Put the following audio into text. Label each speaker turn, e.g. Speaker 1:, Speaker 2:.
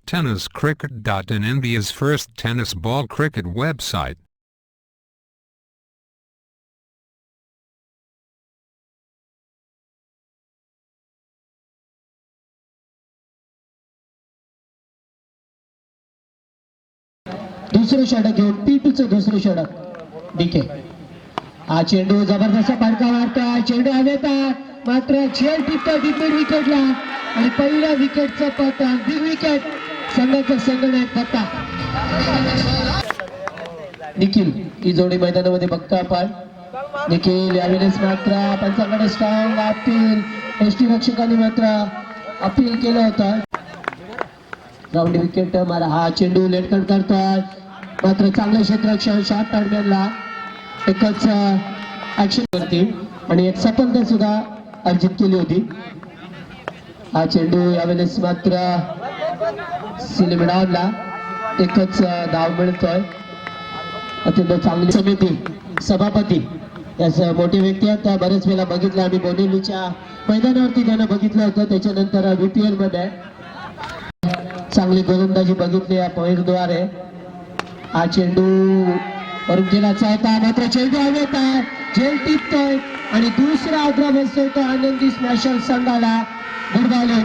Speaker 1: TennisCricket.in, India's first tennis ball cricket website.
Speaker 2: दुसरं षटक घेऊन P2चं दुसरं षटक डीके. हा चेंडू जबरदस्त फटका मारतोय, चेंडू हवेत मात्र झेल टिपतोय बिग विकेटला आणि पहिल्या विकेटचं पतन बिग विकेट संघाचा संघनायक पत्ता निखिल. ही जोडी मैदानामध्ये बघतो आपण. निखिल यावेळेस मात्र पंचांकडे स्ट्रॉंग अपील, यष्टीरक्षकांनी मात्र अपील केलं होतं. राऊंड विकेट मारा. हा चेंडू लेटकट करतोय मात्र चांगलं क्षेत्ररक्षण शॉर्ट टर्मिनला एकच ऍक्शन करते आणि एक सफलता सुद्धा अर्जित केली होती. हा चेंडू यावेळेस मात्र सिलिमिडावला एकच धाव मिळतोय. अत्यंत चांगली समिती सभापती याच मोठी व्यक्ती आहेत. बरेच वेळा बघितलं आम्ही बोनेलीच्या मैदानावरती त्यानं बघितलं होतं. त्याच्यानंतर BPL मध्ये चांगली गोलंदाजी बघितली या पॉईंटद्वारे. हा चेंडू वरून गेला चौथा मात्र चेंडू हवेत आहे, झेल टिपतोय आणि दुसरा अग्र बसतोय तो आनंदी स्मॅशर संघाला. Good bowling.